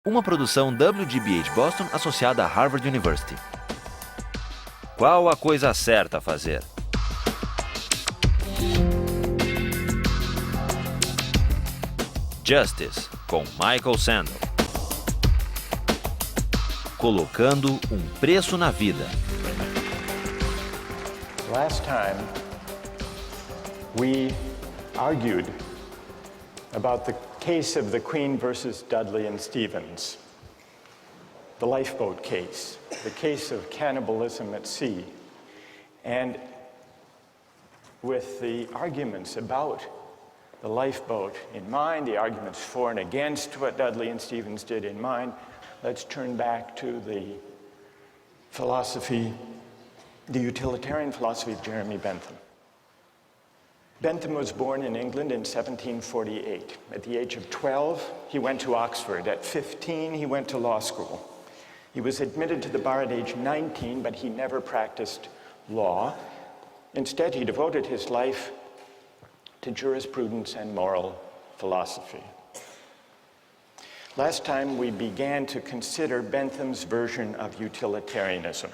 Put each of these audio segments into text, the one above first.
Uma produção WGBH Boston associada a Harvard University. Qual a coisa certa a fazer? Justice, com Michael Sandel. Colocando preço na vida. Last time, we argued about the case of the Queen versus Dudley and Stevens, the lifeboat case, the case of cannibalism at sea. And with the arguments about the lifeboat in mind, the arguments for and against what Dudley and Stevens did in mind, let's turn back to the philosophy, the utilitarian philosophy of Jeremy Bentham. Bentham was born in England in 1748. At the age of 12, he went to Oxford. At 15, he went to law school. He was admitted to the bar at age 19, but he never practiced law. Instead, he devoted his life to jurisprudence and moral philosophy. Last time, we began to consider Bentham's version of utilitarianism.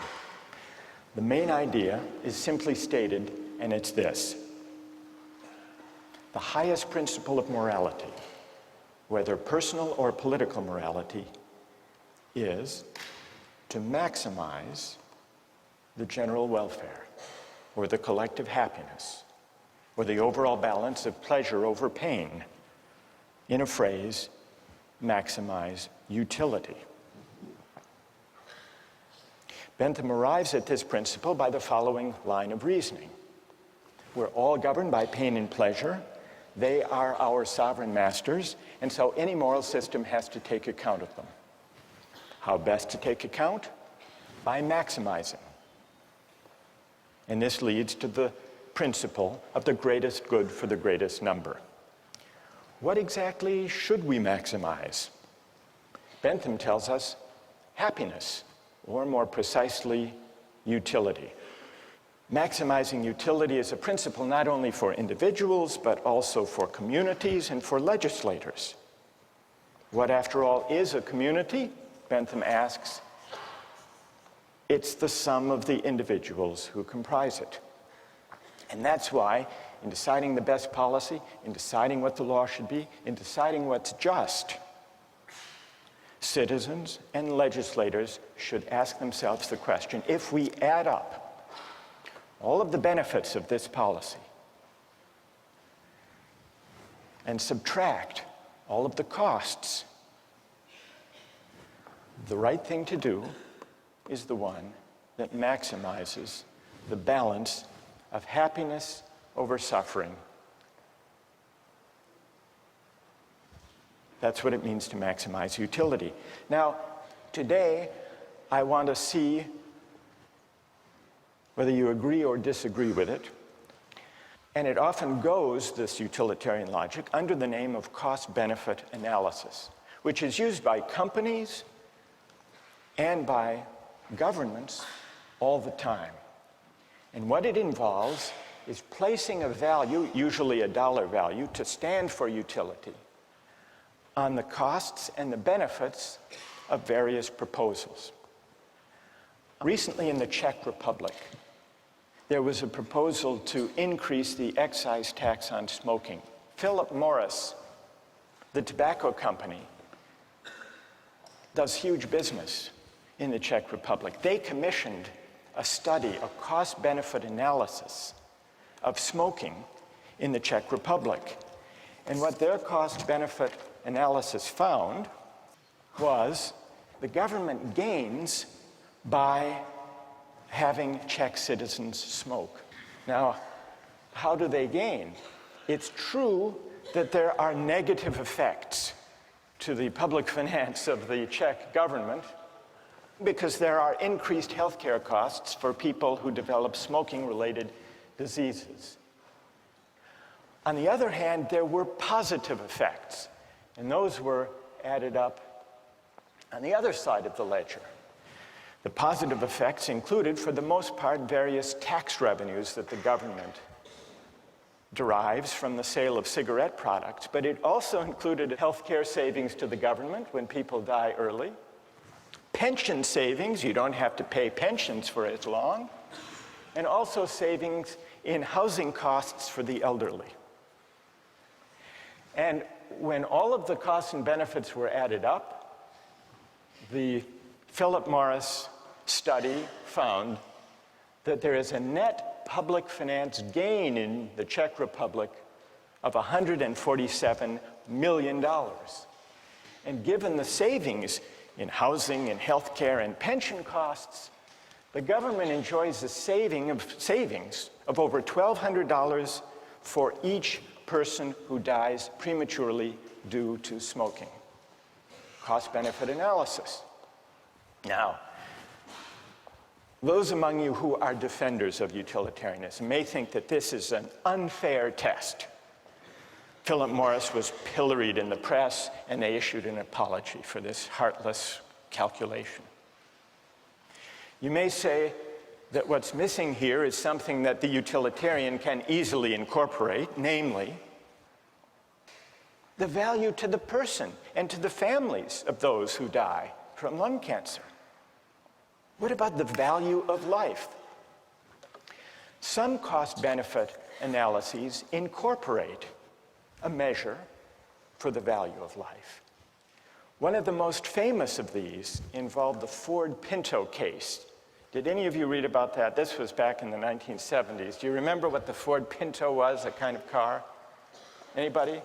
The main idea is simply stated, and it's this. The highest principle of morality, whether personal or political morality, is to maximize the general welfare, or the collective happiness, or the overall balance of pleasure over pain. In a phrase, maximize utility. Bentham arrives at this principle by the following line of reasoning. We're all governed by pain and pleasure. They are our sovereign masters, and so any moral system has to take account of them. How best to take account? By maximizing. And this leads to the principle of the greatest good for the greatest number. What exactly should we maximize? Bentham tells us happiness, or more precisely, utility. Maximizing utility is a principle not only for individuals, but also for communities and for legislators. What, after all, is a community? Bentham asks. It's the sum of the individuals who comprise it. And that's why, in deciding the best policy, in deciding what the law should be, in deciding what's just, citizens and legislators should ask themselves the question, if we add up all of the benefits of this policy and subtract all of the costs, the right thing to do is the one that maximizes the balance of happiness over suffering. That's what it means to maximize utility. Now, today, I want to see whether you agree or disagree with it. And it often goes, this utilitarian logic, under the name of cost-benefit analysis, which is used by companies and by governments all the time. And what it involves is placing a value, usually a dollar value, to stand for utility, on the costs and the benefits of various proposals. Recently in the Czech Republic, there was a proposal to increase the excise tax on smoking. Philip Morris, the tobacco company, does huge business in the Czech Republic. They commissioned a study, a cost-benefit analysis of smoking in the Czech Republic. And what their cost-benefit analysis found was the government gains by having Czech citizens smoke. Now, how do they gain? It's true that there are negative effects to the public finance of the Czech government because there are increased healthcare costs for people who develop smoking-related diseases. On the other hand, there were positive effects, and those were added up on the other side of the ledger. The positive effects included, for the most part, various tax revenues that the government derives from the sale of cigarette products, but it also included healthcare savings to the government when people die early, pension savings, you don't have to pay pensions for as long, and also savings in housing costs for the elderly. And when all of the costs and benefits were added up, the Philip Morris study found that there is a net public finance gain in the Czech Republic of $147 million. And given the savings in housing and healthcare and pension costs, the government enjoys a savings of over $1,200 for each person who dies prematurely due to smoking. Cost-benefit analysis. Now, those among you who are defenders of utilitarianism may think that this is an unfair test. Philip Morris was pilloried in the press, and they issued an apology for this heartless calculation. You may say that what's missing here is something that the utilitarian can easily incorporate, namely, the value to the person and to the families of those who die from lung cancer. What about the value of life? Some cost-benefit analyses incorporate a measure for the value of life. One of the most famous of these involved the Ford Pinto case. Did any of you read about that? This was back in the 1970s. Do you remember what the Ford Pinto was, a kind of car? Anybody?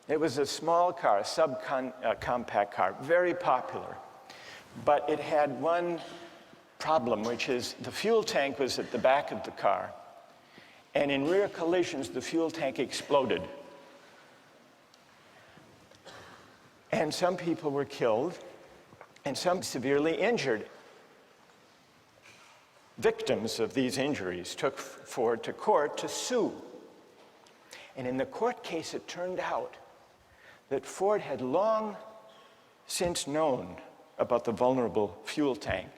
It was a small car, a subcompact car, very popular. But it had one problem, which is the fuel tank was at the back of the car, and in rear collisions, the fuel tank exploded. And some people were killed, and some severely injured. Victims of these injuries took Ford to court to sue. And in the court case, it turned out that Ford had long since known about the vulnerable fuel tank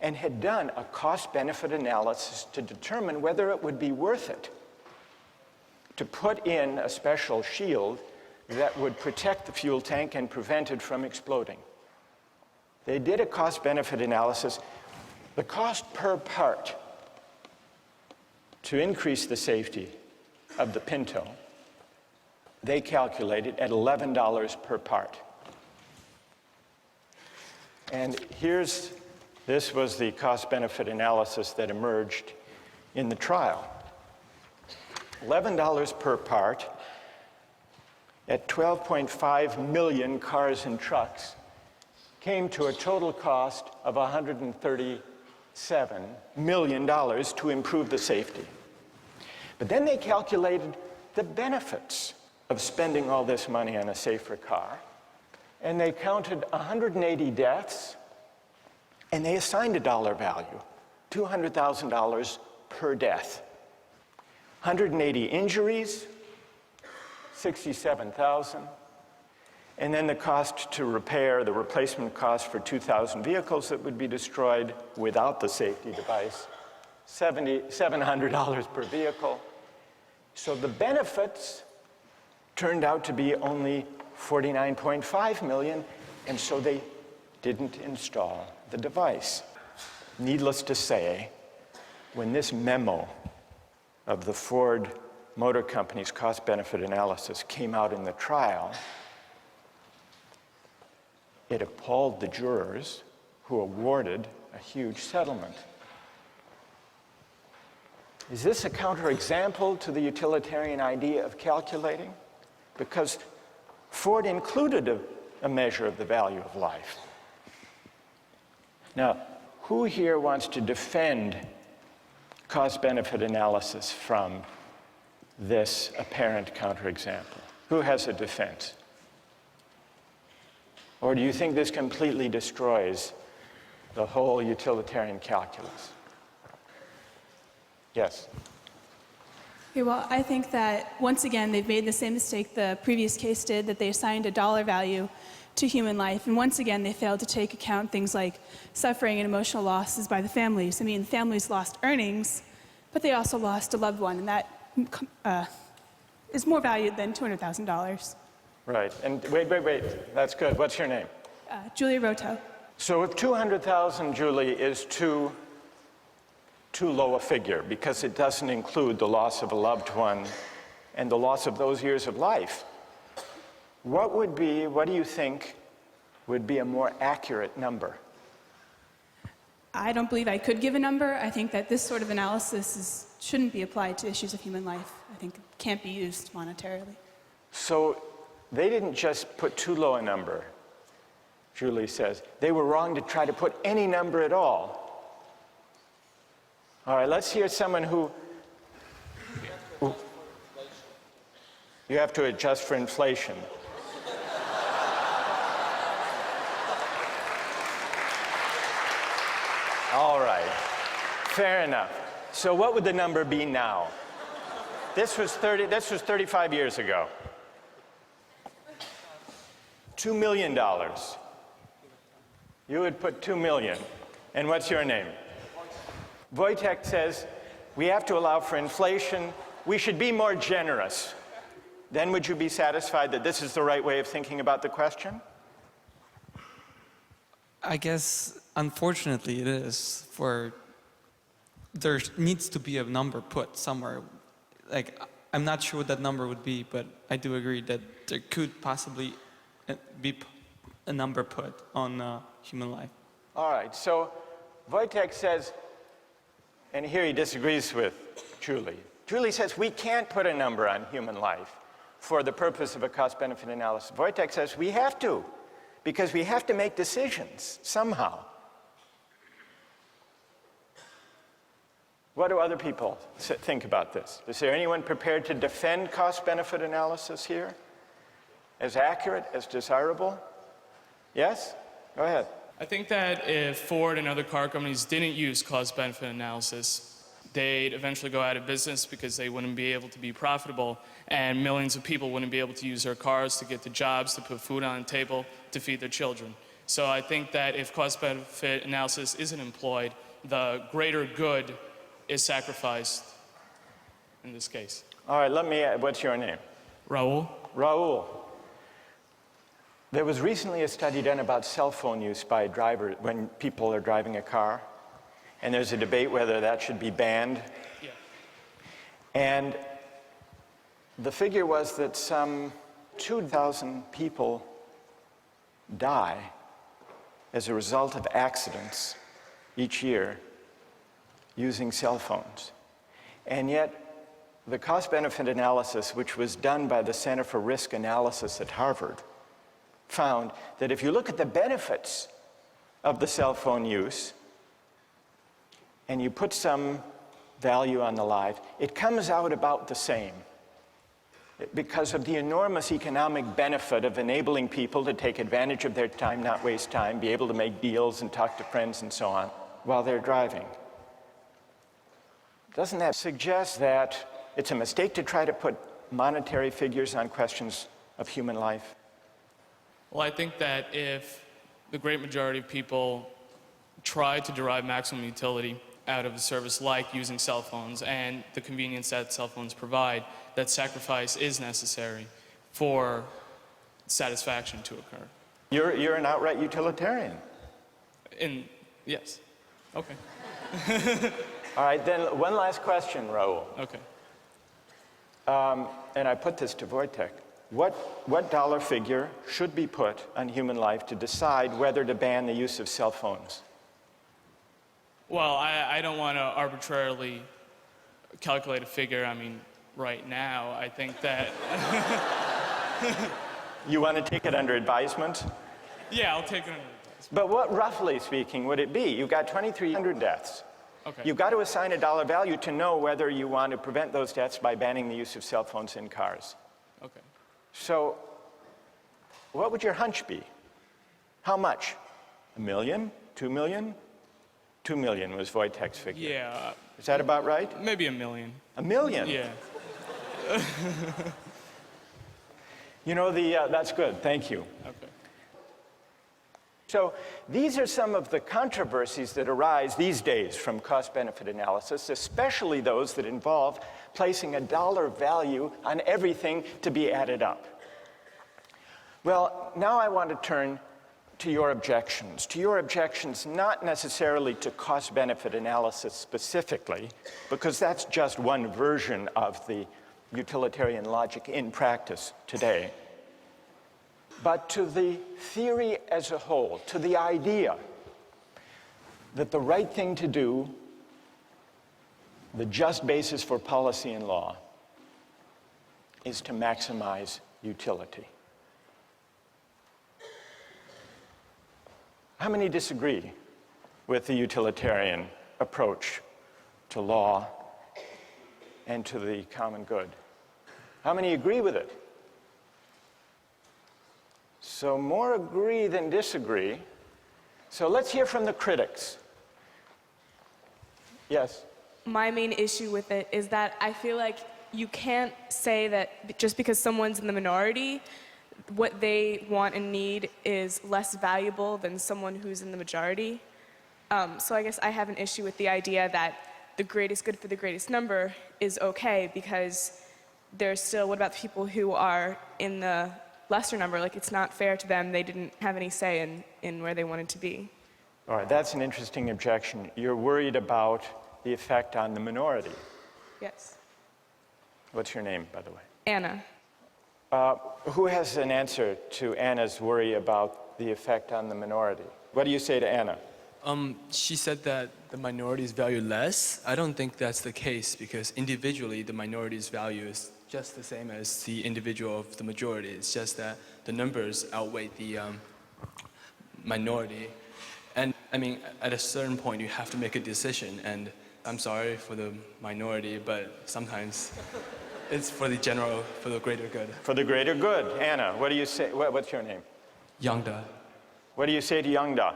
and had done a cost-benefit analysis to determine whether it would be worth it to put in a special shield that would protect the fuel tank and prevent it from exploding. They did a cost-benefit analysis. The cost per part to increase the safety of the Pinto, they calculated at $11 per part. And this was the cost-benefit analysis that emerged in the trial. $11 per part at 12.5 million cars and trucks came to a total cost of $137 million to improve the safety. But then they calculated the benefits of spending all this money on a safer car. And they counted 180 deaths, and they assigned a dollar value, $200,000 per death. 180 injuries, $67,000. And then the cost to repair, the replacement cost for 2,000 vehicles that would be destroyed without the safety device, $700 per vehicle. So the benefits turned out to be only $49.5 million, and so they didn't install the device. Needless to say, when this memo of the Ford Motor Company's cost-benefit analysis came out in the trial, it appalled the jurors who awarded a huge settlement. Is this a counterexample to the utilitarian idea of calculating? Because Ford included a measure of the value of life. Now, who here wants to defend cost-benefit analysis from this apparent counterexample? Who has a defense? Or do you think this completely destroys the whole utilitarian calculus? Yes? Okay, well, I think that, once again, they've made the same mistake the previous case did, that they assigned a dollar value to human life. And once again, they failed to take account things like suffering and emotional losses by the families. I mean, families lost earnings, but they also lost a loved one, and that is more valued than $200,000. Right. And wait. That's good. What's your name? Julia Roto. So if 200,000, Julie, is too low a figure because it doesn't include the loss of a loved one and the loss of those years of life, what do you think would be a more accurate number? I don't believe I could give a number. I think that this sort of analysis shouldn't be applied to issues of human life. I think it can't be used monetarily. So they didn't just put too low a number, Julie says. They were wrong to try to put any number at all. All right, let's hear someone who... You have to adjust for inflation. All right, fair enough. So what would the number be now? This was 35 years ago. $2 million. You would put 2 million. And what's your name? Wojtek says, we have to allow for inflation. We should be more generous. Then would you be satisfied that this is the right way of thinking about the question? I guess, unfortunately, it is. There needs to be a number put somewhere. Like, I'm not sure what that number would be, but I do agree that there could possibly be a number put on human life. All right, so Wojtek says, and here he disagrees with Julie. Julie says we can't put a number on human life for the purpose of a cost-benefit analysis. Wojtek says we have to, because we have to make decisions somehow. What do other people think about this? Is there anyone prepared to defend cost-benefit analysis here? As accurate, as desirable? Yes? Go ahead. I think that if Ford and other car companies didn't use cost-benefit analysis, they'd eventually go out of business because they wouldn't be able to be profitable, and millions of people wouldn't be able to use their cars to get to jobs, to put food on the table, to feed their children. So I think that if cost-benefit analysis isn't employed, the greater good is sacrificed in this case. All right, let me add, what's your name? Raul? Raul. There was recently a study done about cell phone use by drivers when people are driving a car, and there's a debate whether that should be banned. Yeah. And the figure was that some 2,000 people die as a result of accidents each year using cell phones. And yet, the cost-benefit analysis, which was done by the Center for Risk Analysis at Harvard, found that if you look at the benefits of the cell phone use and you put some value on the life, it comes out about the same because of the enormous economic benefit of enabling people to take advantage of their time, not waste time, be able to make deals and talk to friends and so on while they're driving. Doesn't that suggest that it's a mistake to try to put monetary figures on questions of human life? Well, I think that if the great majority of people try to derive maximum utility out of a service like using cell phones and the convenience that cell phones provide, that sacrifice is necessary for satisfaction to occur. You're an outright utilitarian. Yes. Okay. All right, then one last question, Raul. Okay. And I put this to Wojtek. What dollar figure should be put on human life to decide whether to ban the use of cell phones? Well, I don't want to arbitrarily calculate a figure. I mean, right now, I think that... You want to take it under advisement? Yeah, I'll take it under advisement. But what, roughly speaking, would it be? You've got 2,300 deaths. Okay. You've got to assign a dollar value to know whether you want to prevent those deaths by banning the use of cell phones in cars. Okay. So, what would your hunch be? How much? $1 million? $2 million? $2 million was Wojtek's figure. Yeah. Is that about right? Maybe $1 million. $1 million? Yeah. You know, that's good. Thank you. Okay. So these are some of the controversies that arise these days from cost-benefit analysis, especially those that involve placing a dollar value on everything to be added up. Well, now I want to turn to your objections not necessarily to cost-benefit analysis specifically, because that's just one version of the utilitarian logic in practice today, but to the theory as a whole, to the idea that the right thing to do, the just basis for policy and law, is to maximize utility. How many disagree with the utilitarian approach to law and to the common good? How many agree with it? So more agree than disagree. So let's hear from the critics. Yes? My main issue with it is that I feel like you can't say that just because someone's in the minority, what they want and need is less valuable than someone who's in the majority. So I guess I have an issue with the idea that the greatest good for the greatest number is okay, because there's still, what about the people who are in the lesser number? Like, it's not fair to them. They didn't have any say in where they wanted to be. All right, that's an interesting objection. You're worried about the effect on the minority. Yes. What's your name, by the way? Anna. Who has an answer to Anna's worry about the effect on the minority? What do you say to Anna? She said that the minorities value less. I don't think that's the case, because individually the minority's value is just the same as the individual of the majority. It's just that the numbers outweigh the minority. And I mean, at a certain point you have to make a decision, and I'm sorry for the minority, but sometimes it's for the general, for the greater good. For the greater good. Anna, what do you say? What's your name? Yangda. What do you say to Yangda?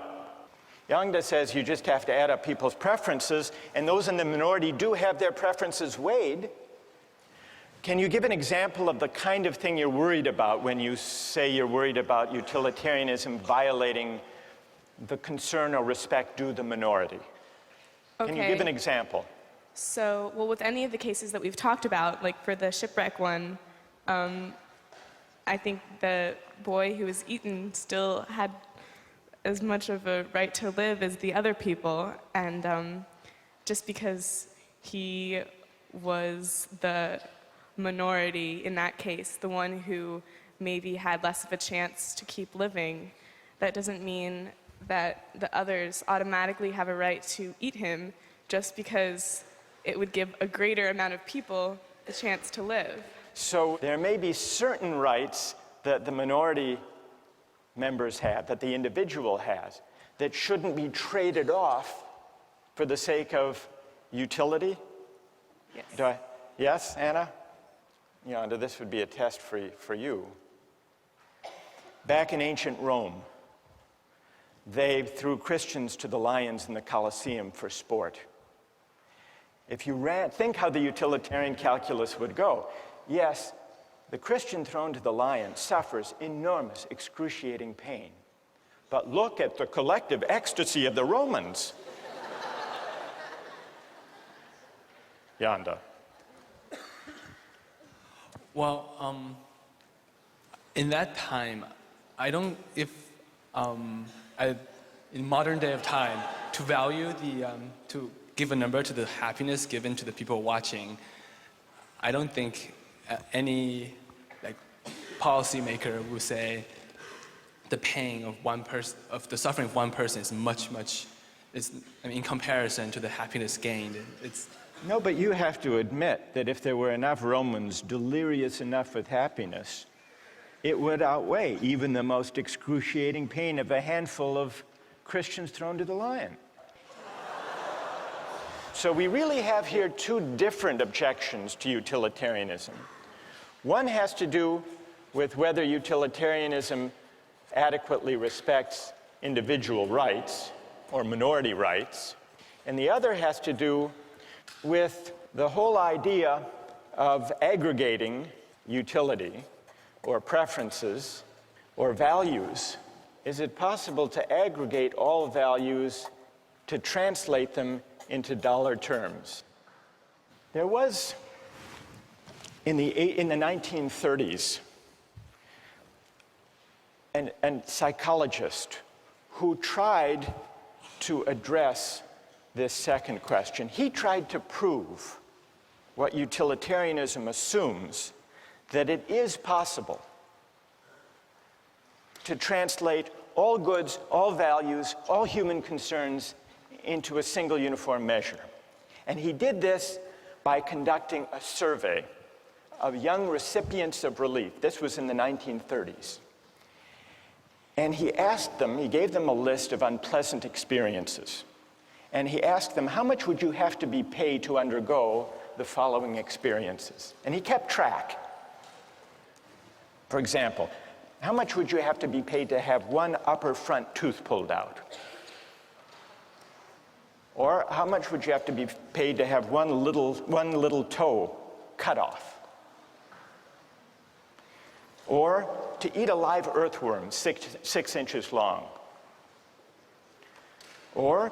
Yangda says you just have to add up people's preferences, and those in the minority do have their preferences weighed. Can you give an example of the kind of thing you're worried about when you say you're worried about utilitarianism violating the concern or respect due the minority? Okay. Can you give an example? So, well, with any of the cases that we've talked about, like for the shipwreck one, I think the boy who was eaten still had as much of a right to live as the other people, and just because he was the minority in that case, the one who maybe had less of a chance to keep living, that doesn't mean that the others automatically have a right to eat him just because it would give a greater amount of people a chance to live. So there may be certain rights that the minority members have, that the individual has, that shouldn't be traded off for the sake of utility? Yes. Yes, Anna? Yonda, this would be a test for you. Back in ancient Rome, they threw Christians to the lions in the Colosseum for sport. If you think how the utilitarian calculus would go, yes, the Christian thrown to the lion suffers enormous, excruciating pain. But look at the collective ecstasy of the Romans. Yonda. Well, in that time, I don't, in modern day of time, to value to give a number to the happiness given to the people watching, I don't think any policymaker would say the pain of one person, of the suffering of one person is much, in comparison to the happiness gained. No, but you have to admit that if there were enough Romans delirious enough with happiness, it would outweigh even the most excruciating pain of a handful of Christians thrown to the lion. So we really have here two different objections to utilitarianism. One has to do with whether utilitarianism adequately respects individual rights or minority rights, and the other has to do with the whole idea of aggregating utility or preferences or values is it possible to aggregate all values to translate them into dollar terms? There was, in the 1930s, a psychologist who tried to address this second question. He tried to prove what utilitarianism assumes, that it is possible to translate all goods, all values, all human concerns into a single uniform measure. And he did this by conducting a survey of young recipients of relief. This was in the 1930s. And he gave them a list of unpleasant experiences. And he asked them, how much would you have to be paid to undergo the following experiences? And he kept track. For example, how much would you have to be paid to have one upper front tooth pulled out? Or how much would you have to be paid to have one little toe cut off? Or to eat a live earthworm 6 inches long? Or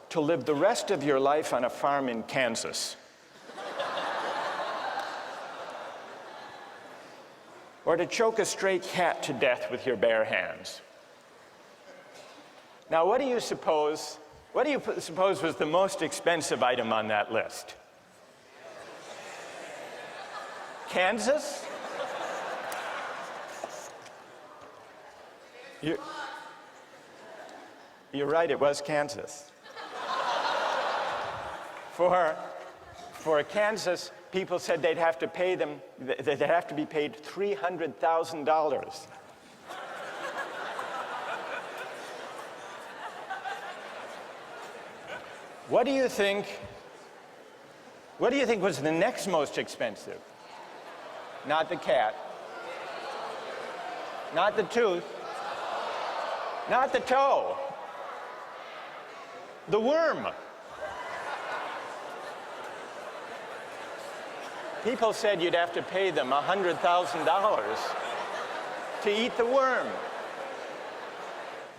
to live the rest of your life on a farm in Kansas? Or to choke a stray cat to death with your bare hands? Now, what do you suppose was the most expensive item on that list? Kansas? You're right, it was Kansas. For Kansas, people said they'd have to be paid $300,000. What do you think was the next most expensive? Not the cat. Not the tooth. Not the toe. The worm. People said you'd have to pay them $100,000 to eat the worm.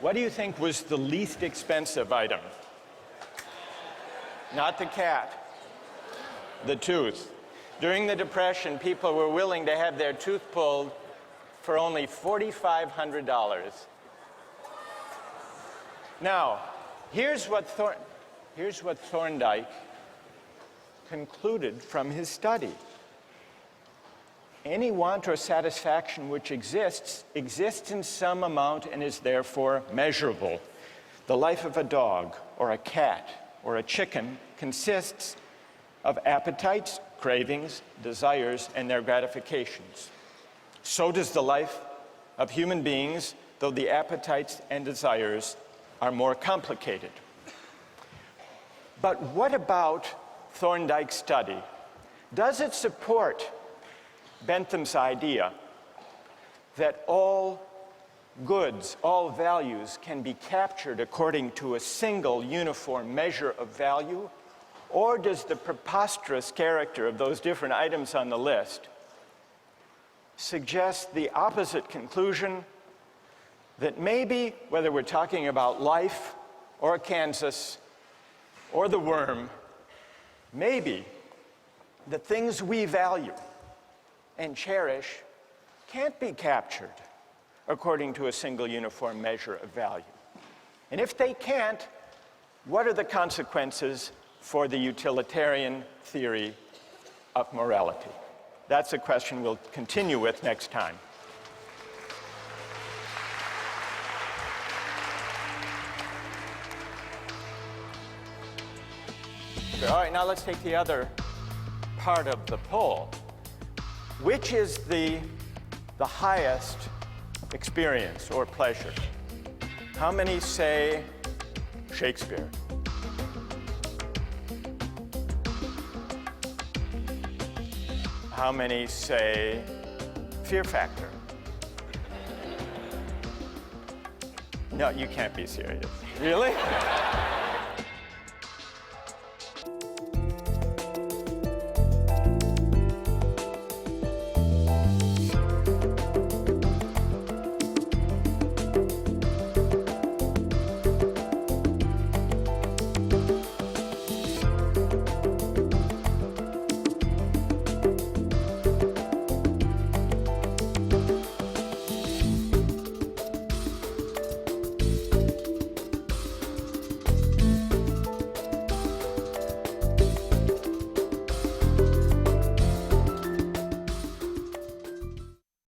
What do you think was the least expensive item? Not the cat, the tooth. During the Depression, people were willing to have their tooth pulled for only $4,500. Now, here's what Thorndike concluded from his study. Any want or satisfaction which exists in some amount and is therefore measurable. The life of a dog or a cat or a chicken consists of appetites, cravings, desires, and their gratifications. So does the life of human beings, though the appetites and desires are more complicated. But what about Thorndike's study? Does it support Bentham's idea that all goods, all values can be captured according to a single uniform measure of value? Or does the preposterous character of those different items on the list suggest the opposite conclusion, that maybe, whether we're talking about life or Kansas or the worm, maybe the things we value and cherish can't be captured according to a single uniform measure of value? And if they can't, what are the consequences for the utilitarian theory of morality? That's a question we'll continue with next time. All right, now let's take the other part of the poll. Which is the highest experience or pleasure? How many say Shakespeare? How many say Fear Factor? No, you can't be serious. Really?